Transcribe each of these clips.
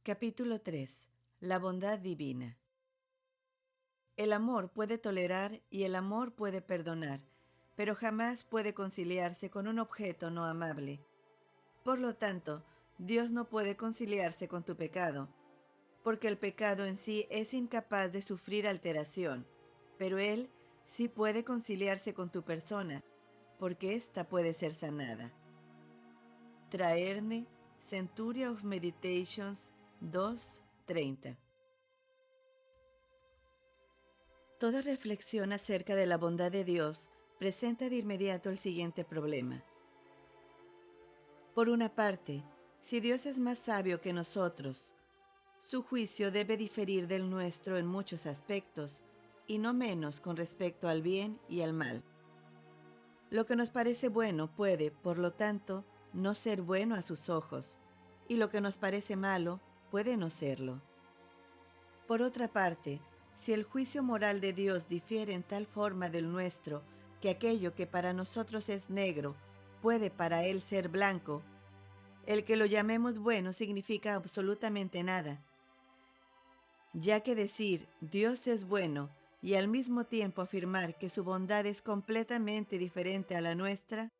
Capítulo 3. La bondad divina. El amor puede tolerar y el amor puede perdonar, pero jamás puede conciliarse con un objeto no amable. Por lo tanto, Dios no puede conciliarse con tu pecado, porque el pecado en sí es incapaz de sufrir alteración, pero Él sí puede conciliarse con tu persona, porque ésta puede ser sanada. Traerne, Centuria of Meditations 2:30. Toda reflexión acerca de la bondad de Dios presenta de inmediato el siguiente problema. Por una parte, si Dios es más sabio que nosotros, su juicio debe diferir del nuestro en muchos aspectos, y no menos con respecto al bien y al mal. Lo que nos parece bueno puede, por lo tanto, no ser bueno a sus ojos, y lo que nos parece malo puede no serlo. Por otra parte, si el juicio moral de Dios difiere en tal forma del nuestro que aquello que para nosotros es negro puede para Él ser blanco, el que lo llamemos bueno significa absolutamente nada, ya que decir Dios es bueno y al mismo tiempo afirmar que su bondad es completamente diferente a la nuestra,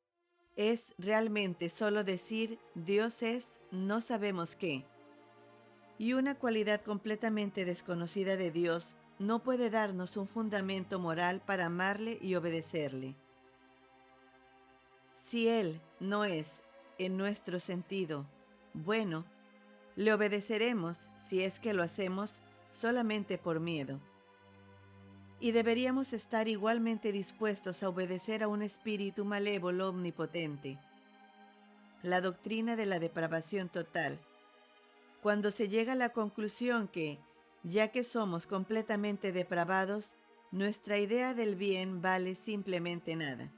es realmente solo decir Dios es no sabemos qué. Y una cualidad completamente desconocida de Dios no puede darnos un fundamento moral para amarle y obedecerle. Si Él no es, en nuestro sentido, bueno, le obedeceremos, si es que lo hacemos, solamente por miedo. Y deberíamos estar igualmente dispuestos a obedecer a un espíritu malévolo omnipotente. La doctrina de la depravación total. Cuando se llega a la conclusión que, ya que somos completamente depravados, nuestra idea del bien vale simplemente nada.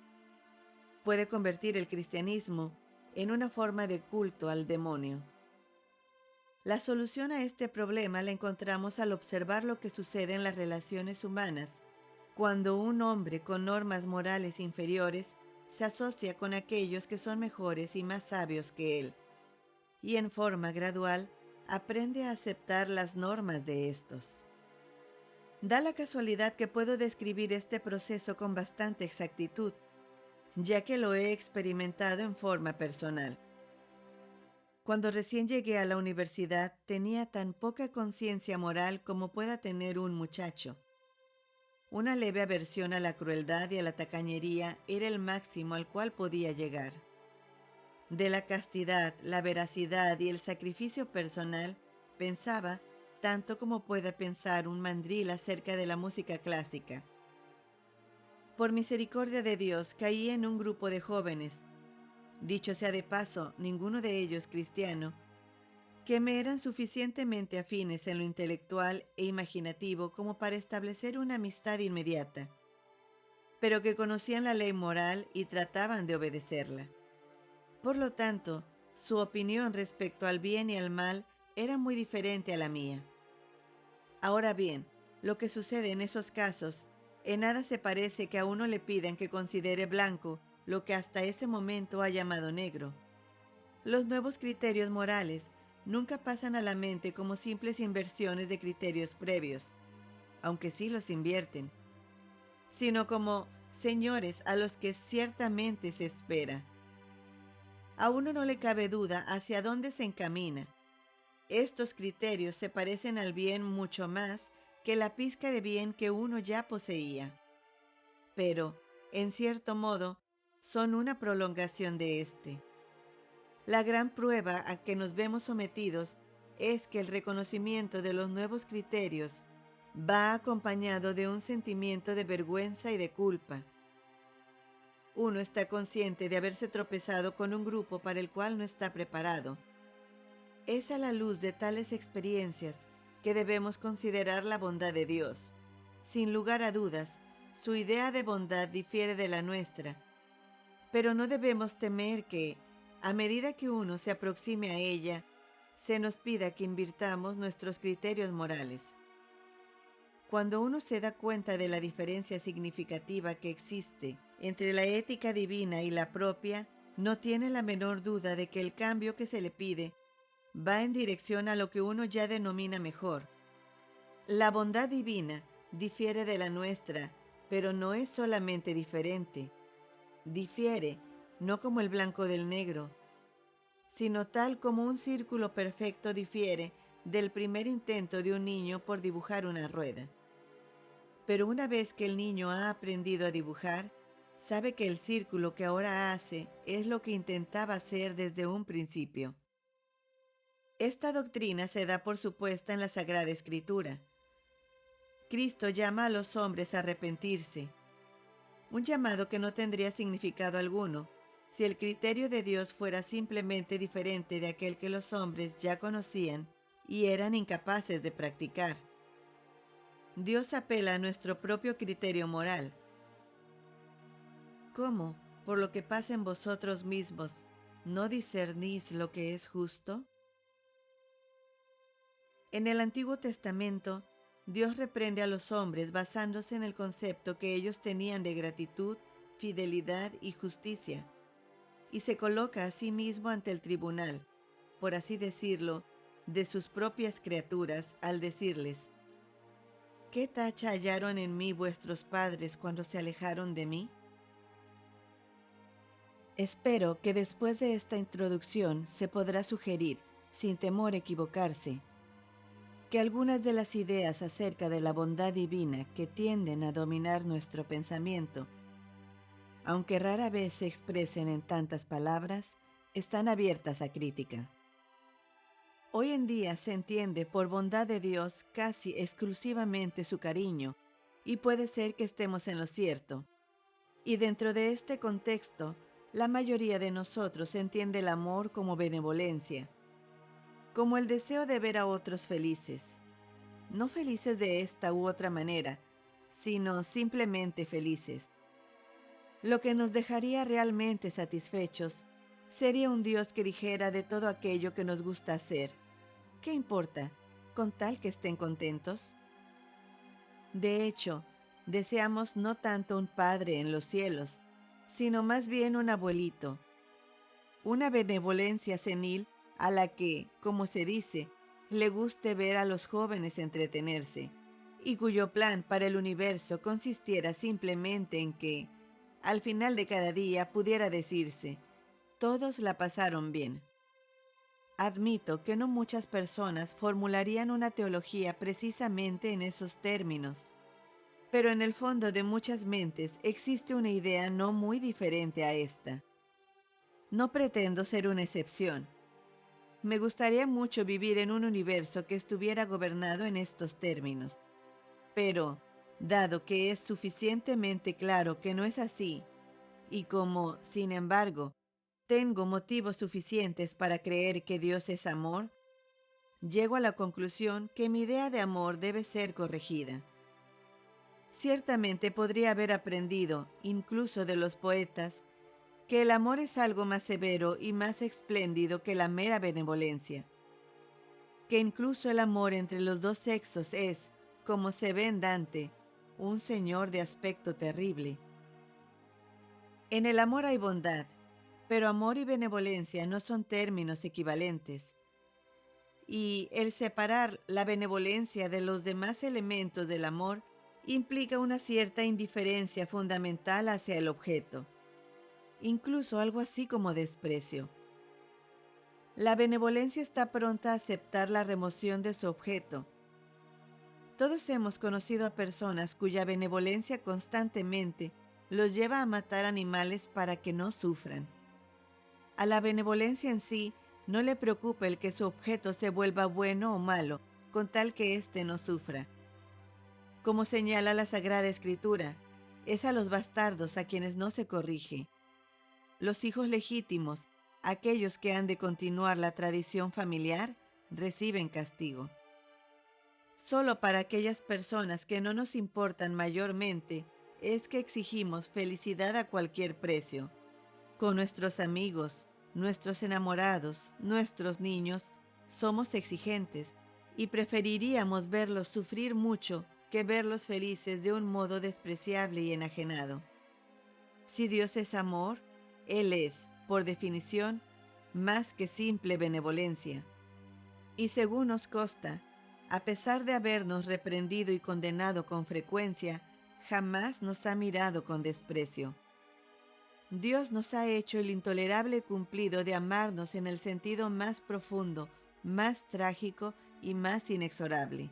Puede convertir el cristianismo en una forma de culto al demonio. La solución a este problema la encontramos al observar lo que sucede en las relaciones humanas, cuando un hombre con normas morales inferiores se asocia con aquellos que son mejores y más sabios que él, y en forma gradual aprende a aceptar las normas de estos. Da la casualidad que puedo describir este proceso con bastante exactitud, ya que lo he experimentado en forma personal. Cuando recién llegué a la universidad, tenía tan poca conciencia moral como pueda tener un muchacho. Una leve aversión a la crueldad y a la tacañería era el máximo al cual podía llegar. De la castidad, la veracidad y el sacrificio personal, pensaba tanto como pueda pensar un mandril acerca de la música clásica. Por misericordia de Dios, caí en un grupo de jóvenes, dicho sea de paso, ninguno de ellos cristiano, que me eran suficientemente afines en lo intelectual e imaginativo como para establecer una amistad inmediata, pero que conocían la ley moral y trataban de obedecerla. Por lo tanto, su opinión respecto al bien y al mal era muy diferente a la mía. Ahora bien, lo que sucede en esos casos, en nada se parece que a uno le pidan que considere blanco lo que hasta ese momento ha llamado negro. Los nuevos criterios morales nunca pasan a la mente como simples inversiones de criterios previos, aunque sí los invierten, sino como señores a los que ciertamente se espera. A uno no le cabe duda hacia dónde se encamina. Estos criterios se parecen al bien mucho más que la pizca de bien que uno ya poseía. Pero, en cierto modo, son una prolongación de este. La gran prueba a que nos vemos sometidos es que el reconocimiento de los nuevos criterios va acompañado de un sentimiento de vergüenza y de culpa. Uno está consciente de haberse tropezado con un grupo para el cual no está preparado. Es a la luz de tales experiencias que debemos considerar la bondad de Dios. Sin lugar a dudas, su idea de bondad difiere de la nuestra, pero no debemos temer que, a medida que uno se aproxime a ella, se nos pida que invirtamos nuestros criterios morales. Cuando uno se da cuenta de la diferencia significativa que existe entre la ética divina y la propia, no tiene la menor duda de que el cambio que se le pide va en dirección a lo que uno ya denomina mejor. La bondad divina difiere de la nuestra, pero no es solamente diferente. Difiere, no como el blanco del negro, sino tal como un círculo perfecto difiere del primer intento de un niño por dibujar una rueda. Pero una vez que el niño ha aprendido a dibujar, sabe que el círculo que ahora hace es lo que intentaba hacer desde un principio. Esta doctrina se da por supuesta en la Sagrada Escritura. Cristo llama a los hombres a arrepentirse, un llamado que no tendría significado alguno si el criterio de Dios fuera simplemente diferente de aquel que los hombres ya conocían y eran incapaces de practicar. Dios apela a nuestro propio criterio moral. ¿Cómo, por lo que pasa en vosotros mismos, no discernís lo que es justo? En el Antiguo Testamento, Dios reprende a los hombres basándose en el concepto que ellos tenían de gratitud, fidelidad y justicia, y se coloca a sí mismo ante el tribunal, por así decirlo, de sus propias criaturas al decirles: ¿qué tacha hallaron en mí vuestros padres cuando se alejaron de mí? Espero que después de esta introducción se podrá sugerir, sin temor a equivocarse, que algunas de las ideas acerca de la bondad divina que tienden a dominar nuestro pensamiento, aunque rara vez se expresen en tantas palabras, están abiertas a crítica. Hoy en día se entiende por bondad de Dios casi exclusivamente su cariño, y puede ser que estemos en lo cierto. Y dentro de este contexto, la mayoría de nosotros entiende el amor como benevolencia, como el deseo de ver a otros felices. No felices de esta u otra manera, sino simplemente felices. Lo que nos dejaría realmente satisfechos sería un Dios que dijera de todo aquello que nos gusta hacer: ¿qué importa, con tal que estén contentos? De hecho, deseamos no tanto un padre en los cielos, sino más bien un abuelito, una benevolencia senil a la que, como se dice, le guste ver a los jóvenes entretenerse, y cuyo plan para el universo consistiera simplemente en que, al final de cada día, pudiera decirse: todos la pasaron bien. Admito que no muchas personas formularían una teología precisamente en esos términos, pero en el fondo de muchas mentes existe una idea no muy diferente a esta. No pretendo ser una excepción. Me gustaría mucho vivir en un universo que estuviera gobernado en estos términos. Pero, dado que es suficientemente claro que no es así, y como, sin embargo, tengo motivos suficientes para creer que Dios es amor, llego a la conclusión que mi idea de amor debe ser corregida. Ciertamente podría haber aprendido, incluso de los poetas, que el amor es algo más severo y más espléndido que la mera benevolencia, que incluso el amor entre los dos sexos es, como se ve en Dante, un señor de aspecto terrible. En el amor hay bondad, pero amor y benevolencia no son términos equivalentes. Y el separar la benevolencia de los demás elementos del amor implica una cierta indiferencia fundamental hacia el objeto, incluso algo así como desprecio. La benevolencia está pronta a aceptar la remoción de su objeto. Todos hemos conocido a personas cuya benevolencia constantemente los lleva a matar animales para que no sufran. A la benevolencia en sí no le preocupa el que su objeto se vuelva bueno o malo, con tal que éste no sufra. Como señala la Sagrada Escritura, es a los bastardos a quienes no se corrige. Los hijos legítimos, aquellos que han de continuar la tradición familiar, reciben castigo. Solo para aquellas personas que no nos importan mayormente es que exigimos felicidad a cualquier precio. Con nuestros amigos, nuestros enamorados, nuestros niños, somos exigentes y preferiríamos verlos sufrir mucho que verlos felices de un modo despreciable y enajenado. Si Dios es amor, Él es, por definición, más que simple benevolencia. Y según nos consta, a pesar de habernos reprendido y condenado con frecuencia, jamás nos ha mirado con desprecio. Dios nos ha hecho el intolerable cumplido de amarnos en el sentido más profundo, más trágico y más inexorable.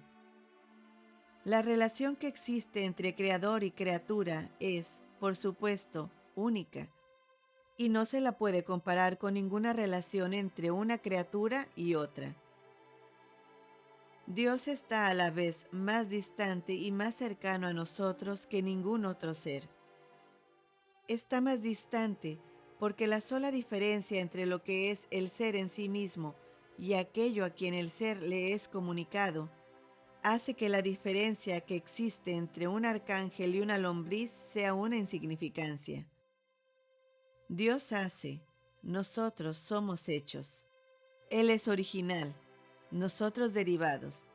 La relación que existe entre creador y criatura es, por supuesto, única, y no se la puede comparar con ninguna relación entre una criatura y otra. Dios está a la vez más distante y más cercano a nosotros que ningún otro ser. Está más distante porque la sola diferencia entre lo que es el ser en sí mismo y aquello a quien el ser le es comunicado hace que la diferencia que existe entre un arcángel y una lombriz sea una insignificancia. Dios hace, nosotros somos hechos. Él es original, nosotros derivados.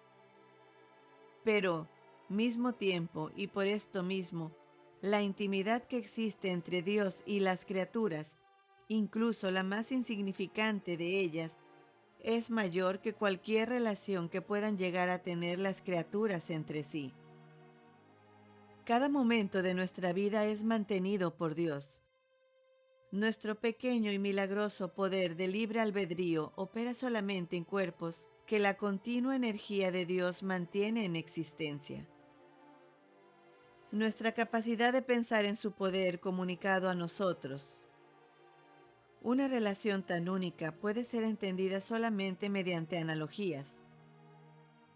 Pero, mismo tiempo y por esto mismo, la intimidad que existe entre Dios y las criaturas, incluso la más insignificante de ellas, es mayor que cualquier relación que puedan llegar a tener las criaturas entre sí. Cada momento de nuestra vida es mantenido por Dios. Nuestro pequeño y milagroso poder de libre albedrío opera solamente en cuerpos que la continua energía de Dios mantiene en existencia. Nuestra capacidad de pensar en su poder comunicado a nosotros. Una relación tan única puede ser entendida solamente mediante analogías.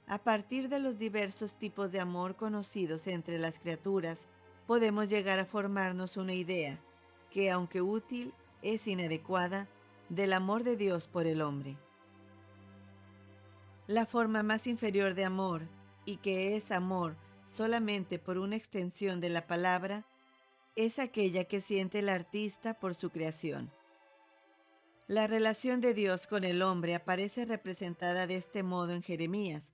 A partir de los diversos tipos de amor conocidos entre las criaturas, podemos llegar a formarnos una idea, que aunque útil, es inadecuada, del amor de Dios por el hombre. La forma más inferior de amor, y que es amor solamente por una extensión de la palabra, es aquella que siente el artista por su creación. La relación de Dios con el hombre aparece representada de este modo en Jeremías,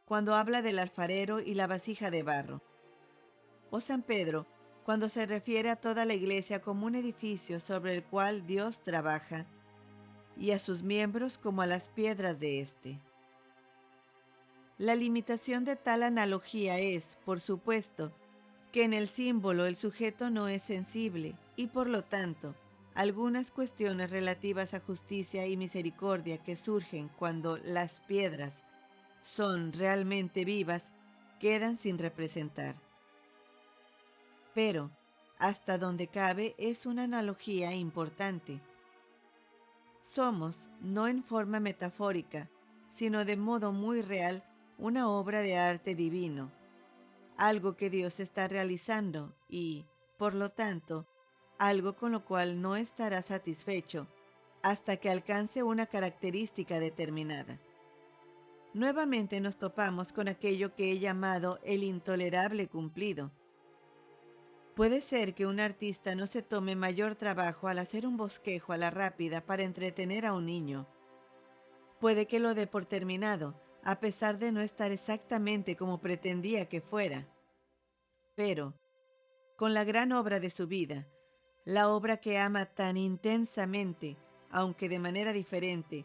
cuando habla del alfarero y la vasija de barro. O San Pedro, cuando se refiere a toda la iglesia como un edificio sobre el cual Dios trabaja, y a sus miembros como a las piedras de éste. La limitación de tal analogía es, por supuesto, que en el símbolo el sujeto no es sensible y por lo tanto, algunas cuestiones relativas a justicia y misericordia que surgen cuando las piedras son realmente vivas quedan sin representar. Pero, hasta donde cabe, es una analogía importante. Somos, no en forma metafórica, sino de modo muy real, una obra de arte divino, algo que Dios está realizando y, por lo tanto, algo con lo cual no estará satisfecho hasta que alcance una característica determinada. Nuevamente nos topamos con aquello que he llamado el intolerable cumplido. Puede ser que un artista no se tome mayor trabajo al hacer un bosquejo a la rápida para entretener a un niño. Puede que lo dé por terminado, a pesar de no estar exactamente como pretendía que fuera. Pero, con la gran obra de su vida, la obra que ama tan intensamente, aunque de manera diferente,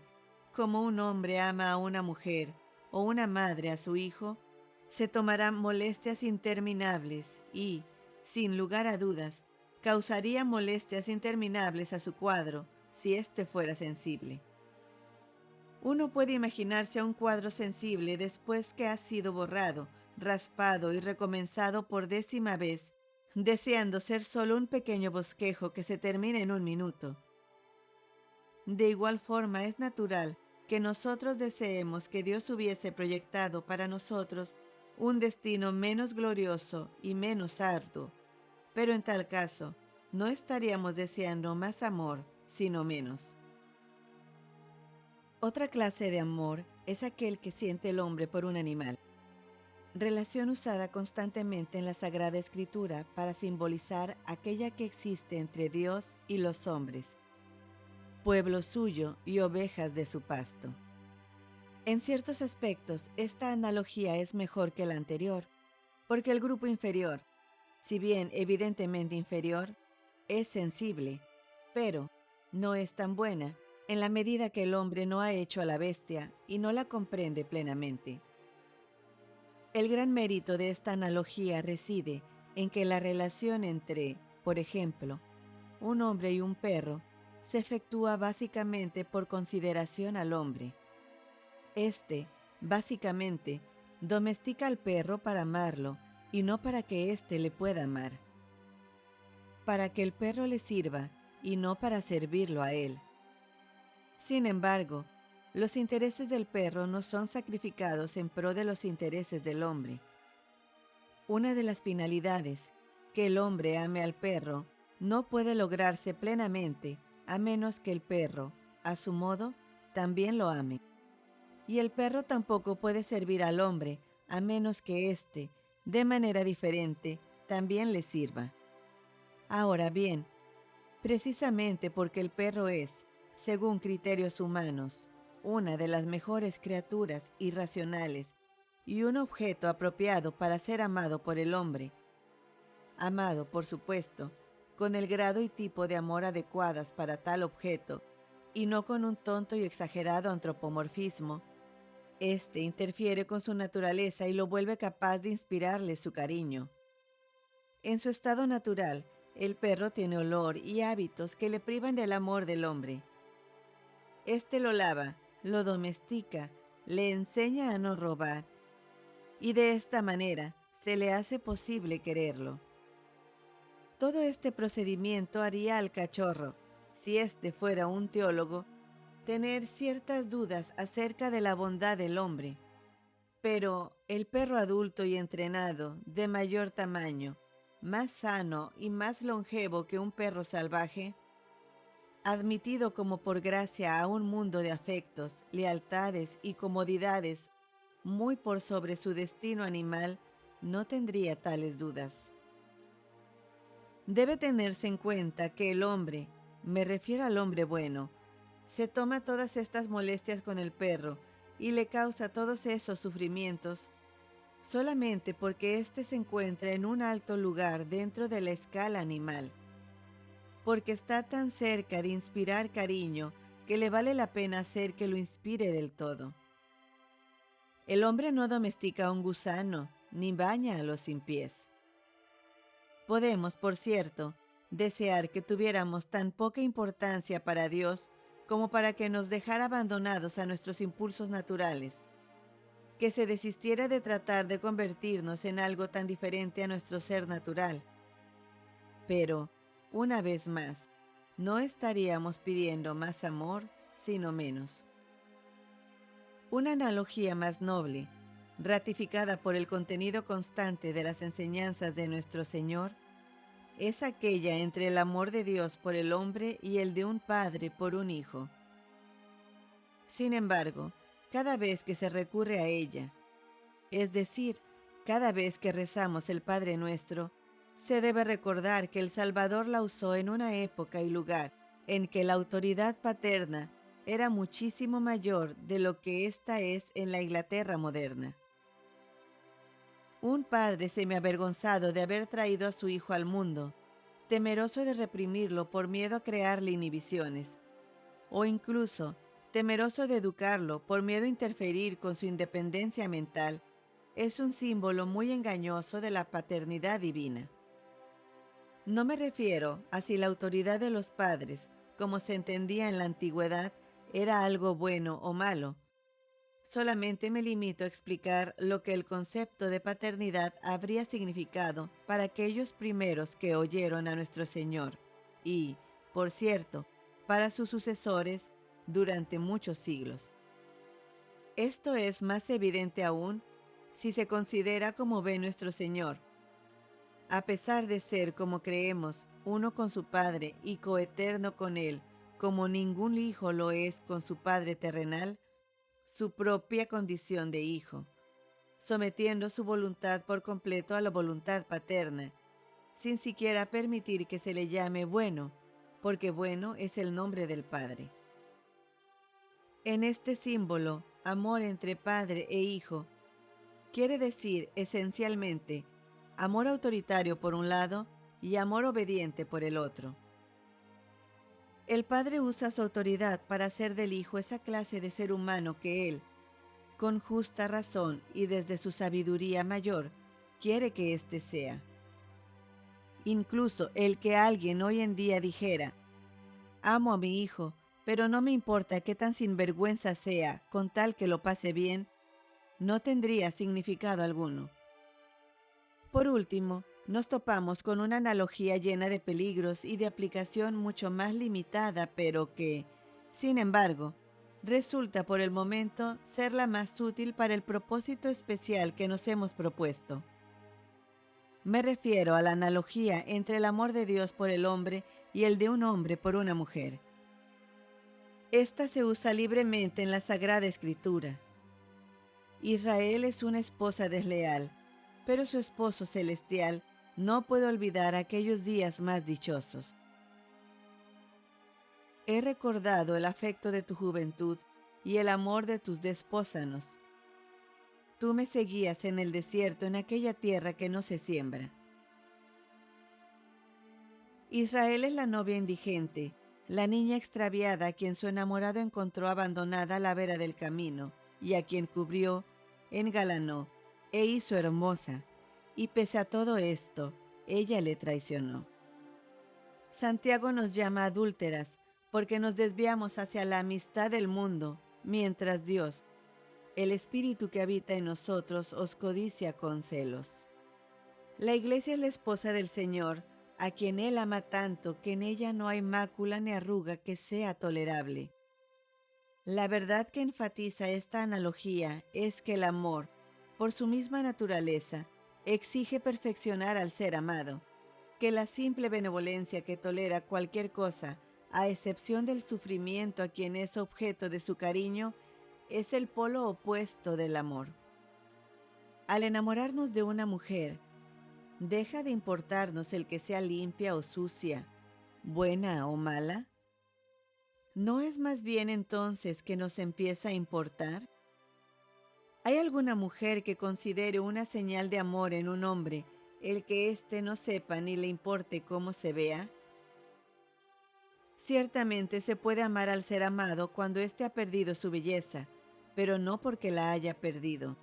como un hombre ama a una mujer o una madre a su hijo, se tomarán molestias interminables y, sin lugar a dudas, causaría molestias interminables a su cuadro si éste fuera sensible. Uno puede imaginarse a un cuadro sensible después que ha sido borrado, raspado y recomenzado por 10ª vez, deseando ser solo un pequeño bosquejo que se termine en un minuto. De igual forma es natural que nosotros deseemos que Dios hubiese proyectado para nosotros un destino menos glorioso y menos arduo, pero en tal caso no estaríamos deseando más amor, sino menos. Otra clase de amor es aquel que siente el hombre por un animal, relación usada constantemente en la Sagrada Escritura para simbolizar aquella que existe entre Dios y los hombres, pueblo suyo y ovejas de su pasto. En ciertos aspectos, esta analogía es mejor que la anterior, porque el grupo inferior, si bien evidentemente inferior, es sensible, pero no es tan buena, en la medida que el hombre no ha hecho a la bestia y no la comprende plenamente. El gran mérito de esta analogía reside en que la relación entre, por ejemplo, un hombre y un perro se efectúa básicamente por consideración al hombre. Este, básicamente, domestica al perro para amarlo y no para que éste le pueda amar. Para que el perro le sirva y no para servirlo a él. Sin embargo, los intereses del perro no son sacrificados en pro de los intereses del hombre. Una de las finalidades, que el hombre ame al perro, no puede lograrse plenamente a menos que el perro, a su modo, también lo ame. Y el perro tampoco puede servir al hombre a menos que éste, de manera diferente, también le sirva. Ahora bien, precisamente porque el perro es, según criterios humanos, una de las mejores criaturas irracionales y un objeto apropiado para ser amado por el hombre, amado, por supuesto, con el grado y tipo de amor adecuadas para tal objeto, y no con un tonto y exagerado antropomorfismo, este interfiere con su naturaleza y lo vuelve capaz de inspirarle su cariño. En su estado natural, el perro tiene olor y hábitos que le privan del amor del hombre. Este lo lava, lo domestica, le enseña a no robar, y de esta manera se le hace posible quererlo. Todo este procedimiento haría al cachorro, si éste fuera un teólogo, tener ciertas dudas acerca de la bondad del hombre. Pero el perro adulto y entrenado, de mayor tamaño, más sano y más longevo que un perro salvaje, admitido como por gracia a un mundo de afectos, lealtades y comodidades muy por sobre su destino animal, no tendría tales dudas. Debe tenerse en cuenta que el hombre, me refiero al hombre bueno, se toma todas estas molestias con el perro y le causa todos esos sufrimientos solamente porque éste se encuentra en un alto lugar dentro de la escala animal, porque está tan cerca de inspirar cariño que le vale la pena hacer que lo inspire del todo. El hombre no domestica a un gusano, ni baña a los sin pies. Podemos, por cierto, desear que tuviéramos tan poca importancia para Dios como para que nos dejara abandonados a nuestros impulsos naturales, que se desistiera de tratar de convertirnos en algo tan diferente a nuestro ser natural. Pero, una vez más, no estaríamos pidiendo más amor, sino menos. Una analogía más noble, ratificada por el contenido constante de las enseñanzas de nuestro Señor, es aquella entre el amor de Dios por el hombre y el de un padre por un hijo. Sin embargo, cada vez que se recurre a ella, es decir, cada vez que rezamos el Padre Nuestro, se debe recordar que el Salvador la usó en una época y lugar en que la autoridad paterna era muchísimo mayor de lo que ésta es en la Inglaterra moderna. Un padre semiavergonzado de haber traído a su hijo al mundo, temeroso de reprimirlo por miedo a crearle inhibiciones, o incluso temeroso de educarlo por miedo a interferir con su independencia mental, es un símbolo muy engañoso de la paternidad divina. No me refiero a si la autoridad de los padres, como se entendía en la antigüedad, era algo bueno o malo. Solamente me limito a explicar lo que el concepto de paternidad habría significado para aquellos primeros que oyeron a nuestro Señor y, por cierto, para sus sucesores durante muchos siglos. Esto es más evidente aún si se considera como ve nuestro Señor. A pesar de ser, como creemos, uno con su Padre y coeterno con Él, como ningún hijo lo es con su Padre terrenal, su propia condición de hijo, sometiendo su voluntad por completo a la voluntad paterna, sin siquiera permitir que se le llame bueno, porque bueno es el nombre del Padre. En este símbolo, amor entre padre e hijo, quiere decir esencialmente amor autoritario por un lado y amor obediente por el otro. El Padre usa su autoridad para hacer del Hijo esa clase de ser humano que Él, con justa razón y desde su sabiduría mayor, quiere que éste sea. Incluso el que alguien hoy en día dijera, amo a mi hijo, pero no me importa qué tan sinvergüenza sea, con tal que lo pase bien, no tendría significado alguno. Por último, nos topamos con una analogía llena de peligros y de aplicación mucho más limitada, pero que, sin embargo, resulta por el momento ser la más útil para el propósito especial que nos hemos propuesto. Me refiero a la analogía entre el amor de Dios por el hombre y el de un hombre por una mujer. Esta se usa libremente en la Sagrada Escritura. Israel es una esposa desleal, pero su esposo celestial no puede olvidar aquellos días más dichosos. He recordado el afecto de tu juventud y el amor de tus despósanos. Tú me seguías en el desierto, en aquella tierra que no se siembra. Israel es la novia indigente, la niña extraviada a quien su enamorado encontró abandonada a la vera del camino y a quien cubrió, engalanó e hizo hermosa, y pese a todo esto, ella le traicionó. Santiago nos llama adúlteras porque nos desviamos hacia la amistad del mundo, mientras Dios, el Espíritu que habita en nosotros, os codicia con celos. La Iglesia es la esposa del Señor, a quien Él ama tanto que en ella no hay mácula ni arruga que sea tolerable. La verdad que enfatiza esta analogía es que el amor, por su misma naturaleza, exige perfeccionar al ser amado, que la simple benevolencia que tolera cualquier cosa, a excepción del sufrimiento a quien es objeto de su cariño, es el polo opuesto del amor. Al enamorarnos de una mujer, ¿deja de importarnos el que sea limpia o sucia, buena o mala? ¿No es más bien entonces que nos empieza a importar? ¿Hay alguna mujer que considere una señal de amor en un hombre el que éste no sepa ni le importe cómo se vea? Ciertamente se puede amar al ser amado cuando éste ha perdido su belleza, pero no porque la haya perdido.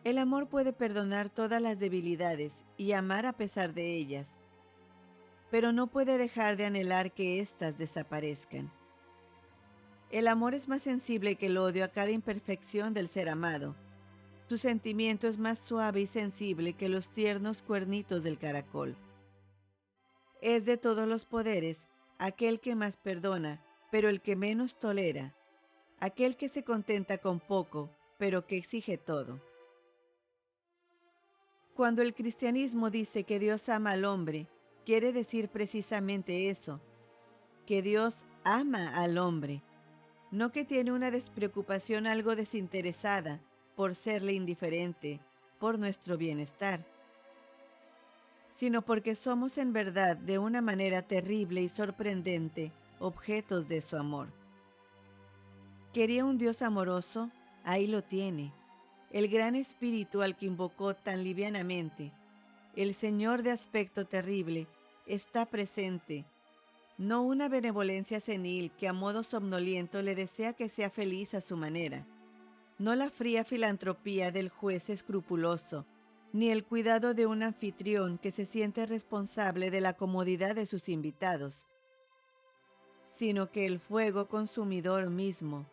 El amor puede perdonar todas las debilidades y amar a pesar de ellas, pero no puede dejar de anhelar que éstas desaparezcan. El amor es más sensible que el odio a cada imperfección del ser amado. Su sentimiento es más suave y sensible que los tiernos cuernitos del caracol. Es de todos los poderes aquel que más perdona, pero el que menos tolera, aquel que se contenta con poco, pero que exige todo. Cuando el cristianismo dice que Dios ama al hombre, quiere decir precisamente eso, que Dios ama al hombre, no que tiene una despreocupación algo desinteresada por serle indiferente, por nuestro bienestar, sino porque somos en verdad de una manera terrible y sorprendente objetos de su amor. ¿Quería un Dios amoroso? Ahí lo tiene. El gran espíritu al que invocó tan livianamente, el Señor de aspecto terrible, está presente. No una benevolencia senil que a modo somnoliento le desea que sea feliz a su manera. No la fría filantropía del juez escrupuloso, ni el cuidado de un anfitrión que se siente responsable de la comodidad de sus invitados, sino que el fuego consumidor mismo,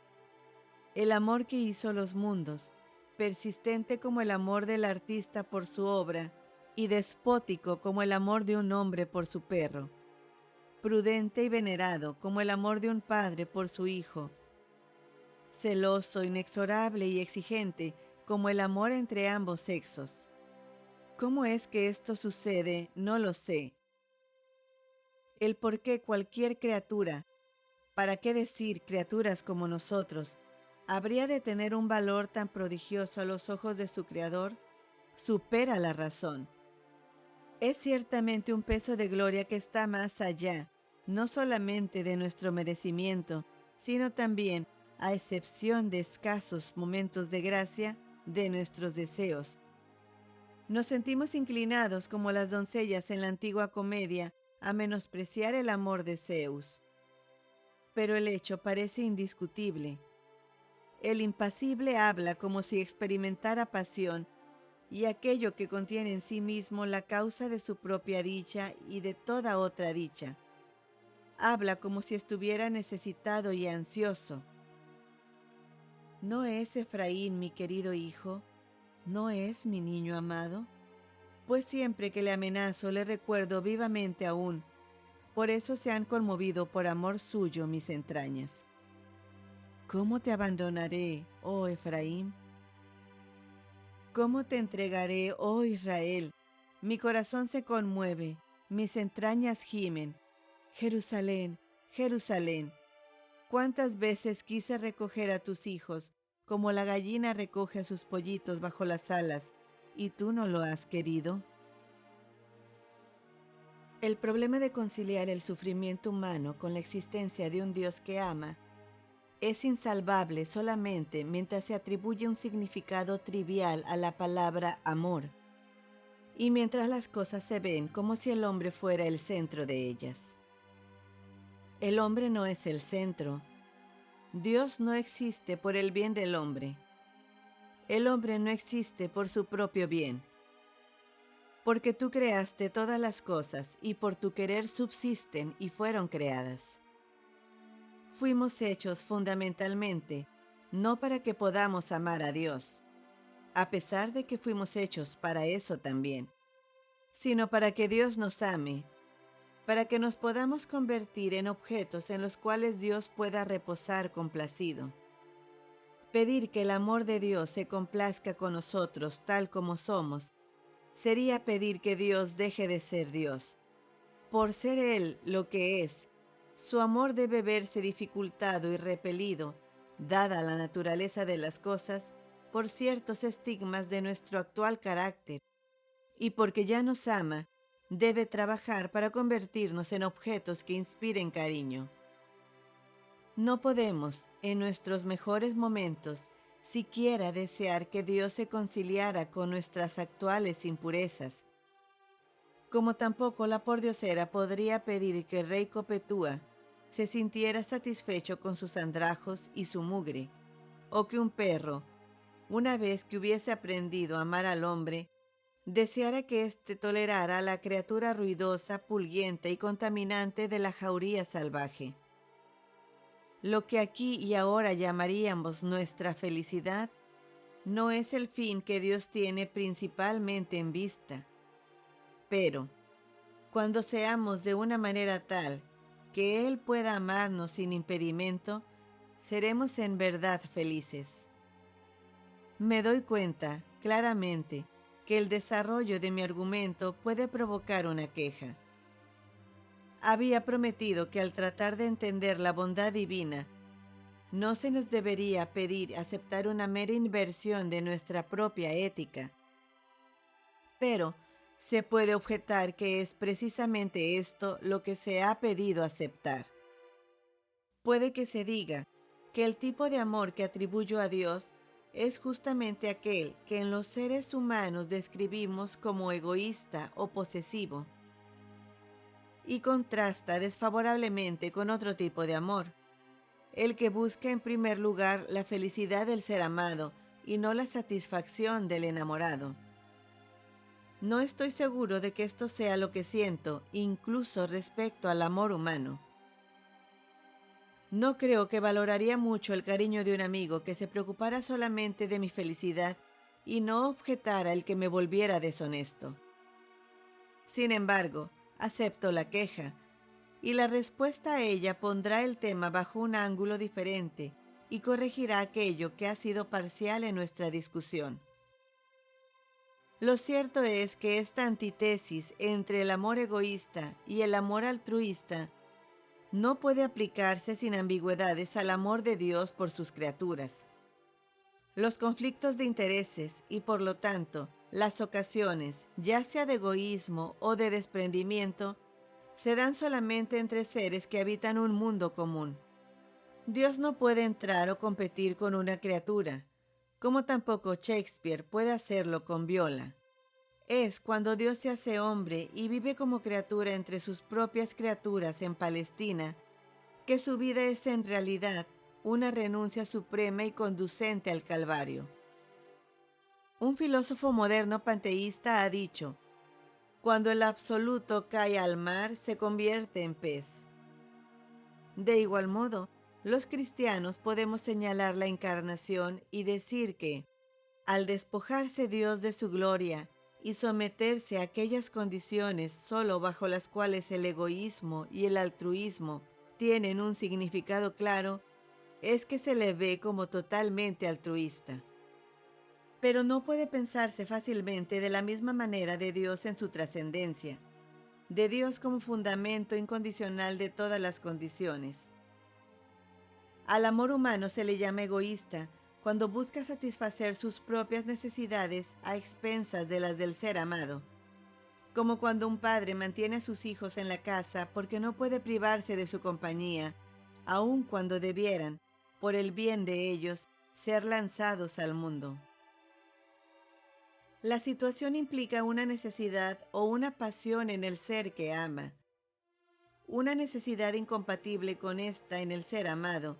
el amor que hizo los mundos, persistente como el amor del artista por su obra y despótico como el amor de un hombre por su perro, prudente y venerado como el amor de un padre por su hijo, celoso, inexorable y exigente como el amor entre ambos sexos. ¿Cómo es que esto sucede? No lo sé. El por qué cualquier criatura, ¿para qué decir criaturas como nosotros, habría de tener un valor tan prodigioso a los ojos de su Creador, supera la razón. Es ciertamente un peso de gloria que está más allá, no solamente de nuestro merecimiento, sino también, a excepción de escasos momentos de gracia, de nuestros deseos. Nos sentimos inclinados como las doncellas en la antigua comedia a menospreciar el amor de Zeus. pero el hecho parece indiscutible. El impasible habla como si experimentara pasión, y aquello que contiene en sí mismo la causa de su propia dicha y de toda otra dicha. Habla como si estuviera necesitado y ansioso. ¿No es Efraín mi querido hijo? ¿No es mi niño amado? Pues siempre que le amenazo le recuerdo vivamente aún. Por eso se han conmovido por amor suyo mis entrañas. ¿Cómo te abandonaré, oh Efraín? ¿Cómo te entregaré, oh Israel? Mi corazón se conmueve, mis entrañas gimen. Jerusalén, Jerusalén, ¿cuántas veces quise recoger a tus hijos, como la gallina recoge a sus pollitos bajo las alas, y tú no lo has querido? El problema de conciliar el sufrimiento humano con la existencia de un Dios que ama es insalvable solamente mientras se atribuye un significado trivial a la palabra amor, y mientras las cosas se ven como si el hombre fuera el centro de ellas. El hombre no es el centro. Dios no existe por el bien del hombre. El hombre no existe por su propio bien. Porque tú creaste todas las cosas y por tu querer subsisten y fueron creadas. Fuimos hechos fundamentalmente, no para que podamos amar a Dios, a pesar de que fuimos hechos para eso también, sino para que Dios nos ame, para que nos podamos convertir en objetos en los cuales Dios pueda reposar complacido. Pedir que el amor de Dios se complazca con nosotros tal como somos, sería pedir que Dios deje de ser Dios. Por ser Él lo que es, su amor debe verse dificultado y repelido, dada la naturaleza de las cosas, por ciertos estigmas de nuestro actual carácter, y porque ya nos ama, debe trabajar para convertirnos en objetos que inspiren cariño. No podemos, en nuestros mejores momentos, siquiera desear que Dios se conciliara con nuestras actuales impurezas, como tampoco la pordiosera podría pedir que el rey Copetúa se sintiera satisfecho con sus andrajos y su mugre, o que un perro, una vez que hubiese aprendido a amar al hombre, deseara que éste tolerara a la criatura ruidosa, pulguiente y contaminante de la jauría salvaje. Lo que aquí y ahora llamaríamos nuestra felicidad no es el fin que Dios tiene principalmente en vista. Pero, cuando seamos de una manera tal que Él pueda amarnos sin impedimento, seremos en verdad felices. Me doy cuenta, claramente, que el desarrollo de mi argumento puede provocar una queja. Había prometido que al tratar de entender la bondad divina, no se nos debería pedir aceptar una mera inversión de nuestra propia ética. Pero se puede objetar que es precisamente esto lo que se ha pedido aceptar. Puede que se diga que el tipo de amor que atribuyo a Dios es justamente aquel que en los seres humanos describimos como egoísta o posesivo, y contrasta desfavorablemente con otro tipo de amor, el que busca en primer lugar la felicidad del ser amado y no la satisfacción del enamorado. No estoy seguro de que esto sea lo que siento, incluso respecto al amor humano. No creo que valoraría mucho el cariño de un amigo que se preocupara solamente de mi felicidad y no objetara el que me volviera deshonesto. Sin embargo, acepto la queja, y la respuesta a ella pondrá el tema bajo un ángulo diferente y corregirá aquello que ha sido parcial en nuestra discusión. Lo cierto es que esta antítesis entre el amor egoísta y el amor altruista no puede aplicarse sin ambigüedades al amor de Dios por sus criaturas. Los conflictos de intereses y, por lo tanto, las ocasiones, ya sea de egoísmo o de desprendimiento, se dan solamente entre seres que habitan un mundo común. Dios no puede entrar o competir con una criatura, como tampoco Shakespeare puede hacerlo con Viola. Es cuando Dios se hace hombre y vive como criatura entre sus propias criaturas en Palestina, que su vida es en realidad una renuncia suprema y conducente al Calvario. Un filósofo moderno panteísta ha dicho: cuando el absoluto cae al mar, se convierte en pez. De igual modo, los cristianos podemos señalar la encarnación y decir que, al despojarse Dios de su gloria y someterse a aquellas condiciones solo bajo las cuales el egoísmo y el altruismo tienen un significado claro, es que se le ve como totalmente altruista. Pero no puede pensarse fácilmente de la misma manera de Dios en su trascendencia, de Dios como fundamento incondicional de todas las condiciones. Al amor humano se le llama egoísta cuando busca satisfacer sus propias necesidades a expensas de las del ser amado, como cuando un padre mantiene a sus hijos en la casa porque no puede privarse de su compañía, aun cuando debieran, por el bien de ellos, ser lanzados al mundo. La situación implica una necesidad o una pasión en el ser que ama, una necesidad incompatible con esta en el ser amado,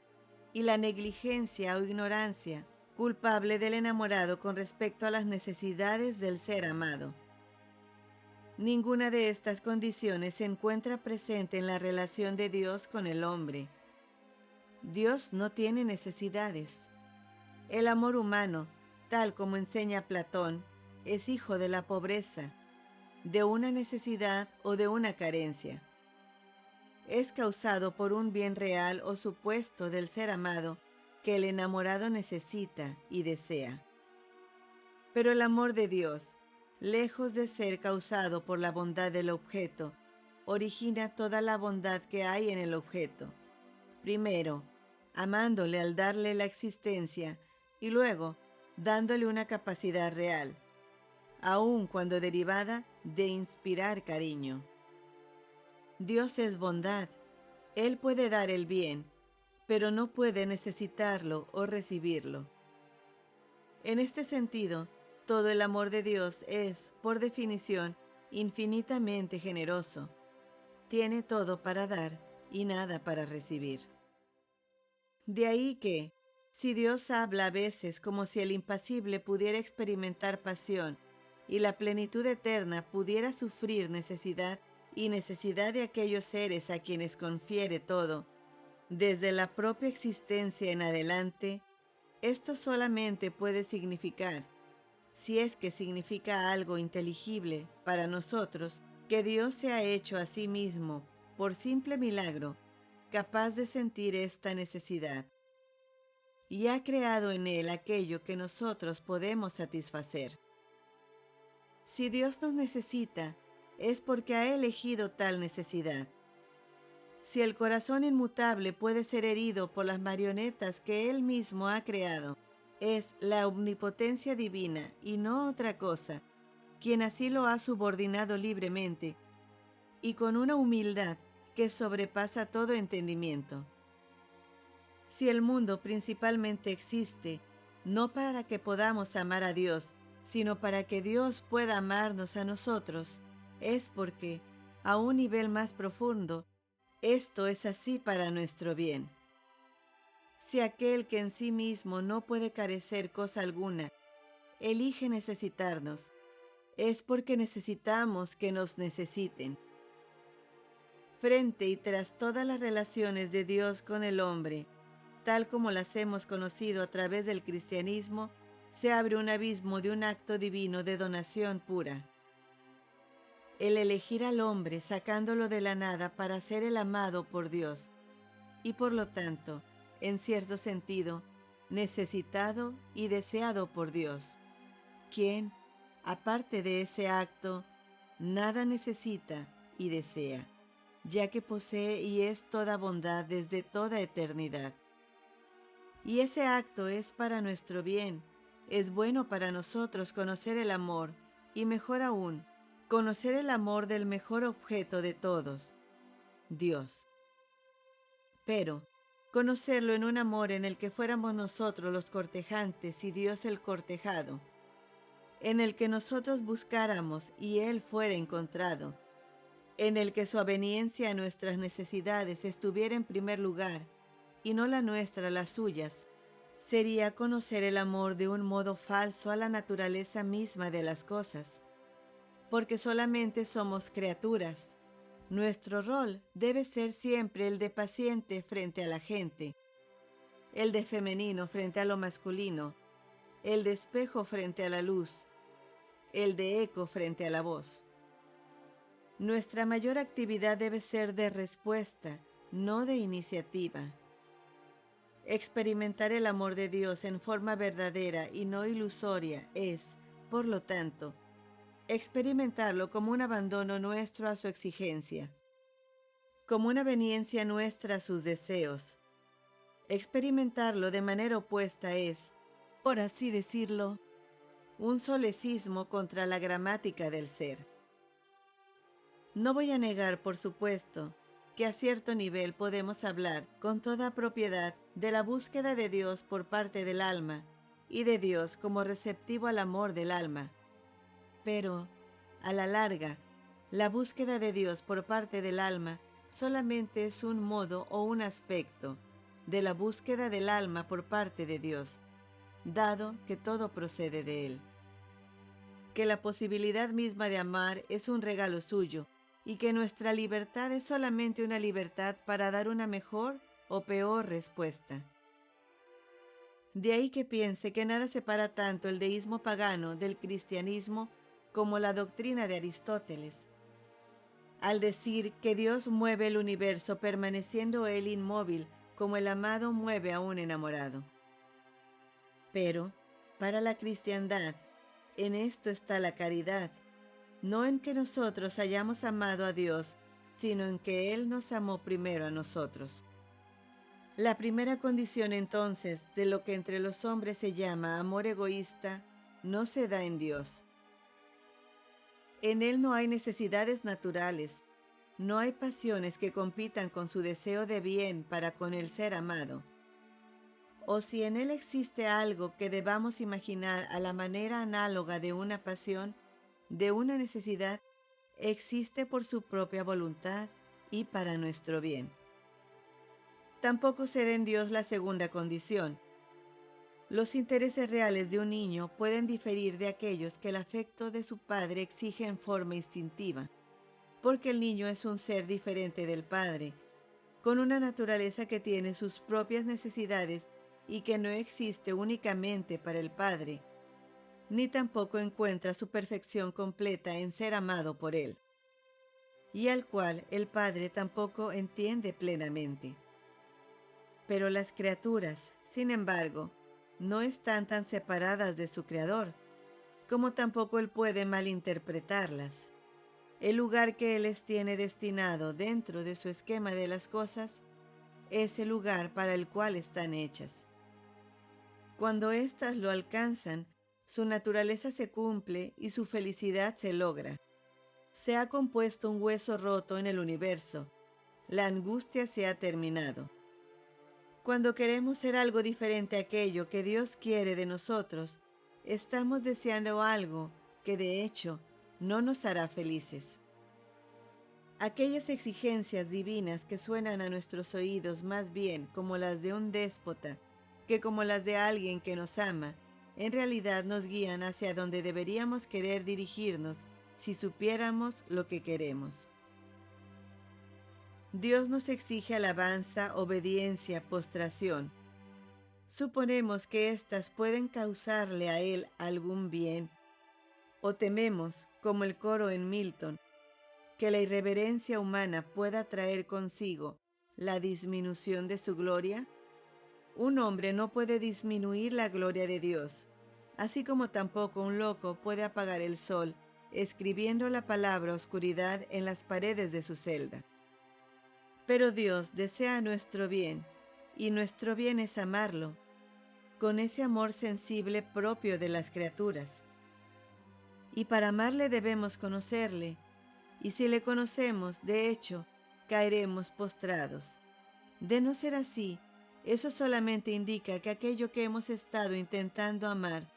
y la negligencia o ignorancia culpable del enamorado con respecto a las necesidades del ser amado. Ninguna de estas condiciones se encuentra presente en la relación de Dios con el hombre. Dios no tiene necesidades. El amor humano, tal como enseña Platón, es hijo de la pobreza, de una necesidad o de una carencia. Es causado por un bien real o supuesto del ser amado que el enamorado necesita y desea. Pero el amor de Dios, lejos de ser causado por la bondad del objeto, origina toda la bondad que hay en el objeto. Primero, amándole al darle la existencia y luego dándole una capacidad real, aun cuando derivada de inspirar cariño. Dios es bondad. Él puede dar el bien, pero no puede necesitarlo o recibirlo. En este sentido, todo el amor de Dios es, por definición, infinitamente generoso. Tiene todo para dar y nada para recibir. De ahí que, si Dios habla a veces como si el impasible pudiera experimentar pasión y la plenitud eterna pudiera sufrir necesidad y necesidad de aquellos seres a quienes confiere todo, desde la propia existencia en adelante, esto solamente puede significar, si es que significa algo inteligible para nosotros, que Dios se ha hecho a sí mismo, por simple milagro, capaz de sentir esta necesidad, y ha creado en él aquello que nosotros podemos satisfacer. Si Dios nos necesita, es porque ha elegido tal necesidad. Si el corazón inmutable puede ser herido por las marionetas que Él mismo ha creado, es la omnipotencia divina y no otra cosa, quien así lo ha subordinado libremente y con una humildad que sobrepasa todo entendimiento. Si el mundo principalmente existe, no para que podamos amar a Dios, sino para que Dios pueda amarnos a nosotros, es porque, a un nivel más profundo, esto es así para nuestro bien. Si aquel que en sí mismo no puede carecer cosa alguna, elige necesitarnos, es porque necesitamos que nos necesiten. Frente y tras todas las relaciones de Dios con el hombre, tal como las hemos conocido a través del cristianismo, se abre un abismo de un acto divino de donación pura. El elegir al hombre sacándolo de la nada para ser el amado por Dios, y por lo tanto, en cierto sentido, necesitado y deseado por Dios, quien, aparte de ese acto, nada necesita y desea, ya que posee y es toda bondad desde toda eternidad. Y ese acto es para nuestro bien. Es bueno para nosotros conocer el amor, y mejor aún, conocer el amor del mejor objeto de todos, Dios. Pero, conocerlo en un amor en el que fuéramos nosotros los cortejantes y Dios el cortejado, en el que nosotros buscáramos y Él fuera encontrado, en el que su aveniencia a nuestras necesidades estuviera en primer lugar, y no la nuestra las suyas, sería conocer el amor de un modo falso a la naturaleza misma de las cosas, porque solamente somos criaturas. Nuestro rol debe ser siempre el de paciente frente a la gente, el de femenino frente a lo masculino, el de espejo frente a la luz, el de eco frente a la voz. Nuestra mayor actividad debe ser de respuesta, no de iniciativa. Experimentar el amor de Dios en forma verdadera y no ilusoria es, por lo tanto, experimentarlo como un abandono nuestro a su exigencia, como una veniencia nuestra a sus deseos. Experimentarlo de manera opuesta es, por así decirlo, un solecismo contra la gramática del ser. No voy a negar, por supuesto, que a cierto nivel podemos hablar con toda propiedad de la búsqueda de Dios por parte del alma y de Dios como receptivo al amor del alma. Pero, a la larga, la búsqueda de Dios por parte del alma solamente es un modo o un aspecto de la búsqueda del alma por parte de Dios, dado que todo procede de Él. Que la posibilidad misma de amar es un regalo suyo y que nuestra libertad es solamente una libertad para dar una mejor o peor respuesta. De ahí que piense que nada separa tanto el deísmo pagano del cristianismo como la doctrina de Aristóteles, al decir que Dios mueve el universo permaneciendo Él inmóvil como el amado mueve a un enamorado. Pero, para la cristiandad, en esto está la caridad, no en que nosotros hayamos amado a Dios, sino en que Él nos amó primero a nosotros. La primera condición entonces de lo que entre los hombres se llama amor egoísta no se da en Dios. En Él no hay necesidades naturales, no hay pasiones que compitan con su deseo de bien para con el ser amado. O si en Él existe algo que debamos imaginar a la manera análoga de una pasión, de una necesidad, existe por su propia voluntad y para nuestro bien. Tampoco se da en Dios la segunda condición. Los intereses reales de un niño pueden diferir de aquellos que el afecto de su padre exige en forma instintiva, porque el niño es un ser diferente del padre, con una naturaleza que tiene sus propias necesidades y que no existe únicamente para el padre, ni tampoco encuentra su perfección completa en ser amado por él, y al cual el padre tampoco entiende plenamente. Pero las criaturas, sin embargo, no están tan separadas de su Creador, como tampoco él puede malinterpretarlas. El lugar que él les tiene destinado dentro de su esquema de las cosas es el lugar para el cual están hechas. Cuando éstas lo alcanzan, su naturaleza se cumple y su felicidad se logra. Se ha compuesto un hueso roto en el universo. La angustia se ha terminado. Cuando queremos ser algo diferente a aquello que Dios quiere de nosotros, estamos deseando algo que de hecho no nos hará felices. Aquellas exigencias divinas que suenan a nuestros oídos más bien como las de un déspota que como las de alguien que nos ama, en realidad nos guían hacia donde deberíamos querer dirigirnos si supiéramos lo que queremos. Dios nos exige alabanza, obediencia, postración. Suponemos que éstas pueden causarle a Él algún bien, o tememos, como el coro en Milton, que la irreverencia humana pueda traer consigo la disminución de su gloria. Un hombre no puede disminuir la gloria de Dios, así como tampoco un loco puede apagar el sol escribiendo la palabra oscuridad en las paredes de su celda. Pero Dios desea nuestro bien, y nuestro bien es amarlo, con ese amor sensible propio de las criaturas. Y para amarle debemos conocerle, y si le conocemos, de hecho, caeremos postrados. De no ser así, eso solamente indica que aquello que hemos estado intentando amar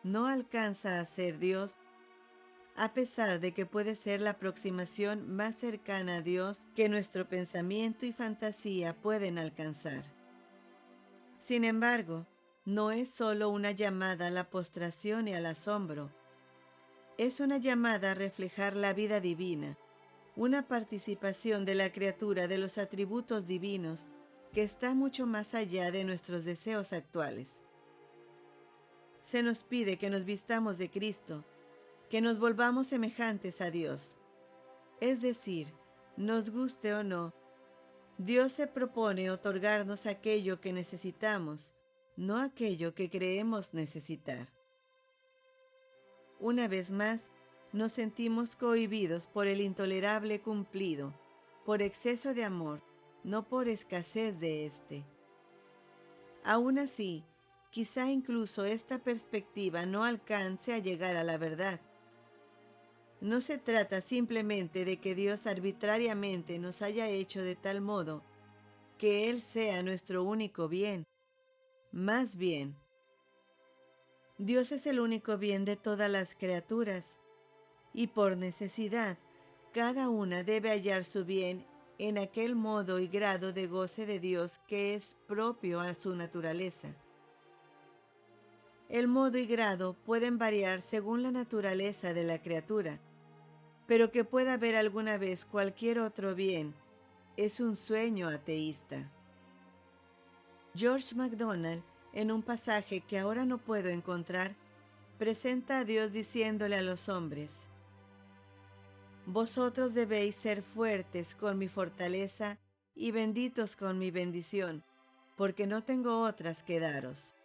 no alcanza a ser Dios, a pesar de que puede ser la aproximación más cercana a Dios que nuestro pensamiento y fantasía pueden alcanzar. Sin embargo, no es solo una llamada a la postración y al asombro, es una llamada a reflejar la vida divina, una participación de la criatura de los atributos divinos que está mucho más allá de nuestros deseos actuales. Se nos pide que nos vistamos de Cristo, que nos volvamos semejantes a Dios. Es decir, nos guste o no, Dios se propone otorgarnos aquello que necesitamos, no aquello que creemos necesitar. Una vez más, nos sentimos cohibidos por el intolerable cumplido, por exceso de amor, no por escasez de éste. Aún así, quizá incluso esta perspectiva no alcance a llegar a la verdad. No se trata simplemente de que Dios arbitrariamente nos haya hecho de tal modo que Él sea nuestro único bien. Más bien, Dios es el único bien de todas las criaturas, y por necesidad, cada una debe hallar su bien en aquel modo y grado de goce de Dios que es propio a su naturaleza. El modo y grado pueden variar según la naturaleza de la criatura, pero que pueda haber alguna vez cualquier otro bien es un sueño ateísta. George MacDonald, en un pasaje que ahora no puedo encontrar, presenta a Dios diciéndole a los hombres: vosotros debéis ser fuertes con mi fortaleza y benditos con mi bendición, porque no tengo otras que daros.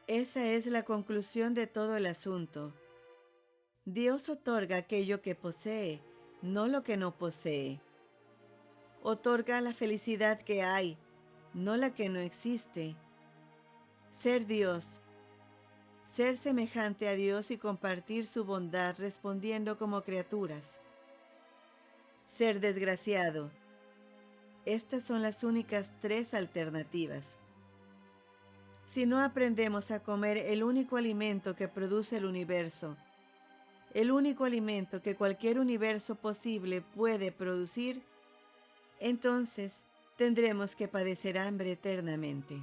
Esa es la conclusión de todo el asunto. Dios otorga aquello que posee, no lo que no posee. Otorga la felicidad que hay, no la que no existe. Ser Dios, ser semejante a Dios y compartir su bondad respondiendo como criaturas. Ser desgraciado. Estas son las únicas tres alternativas. Si no aprendemos a comer el único alimento que produce el universo, el único alimento que cualquier universo posible puede producir, entonces tendremos que padecer hambre eternamente.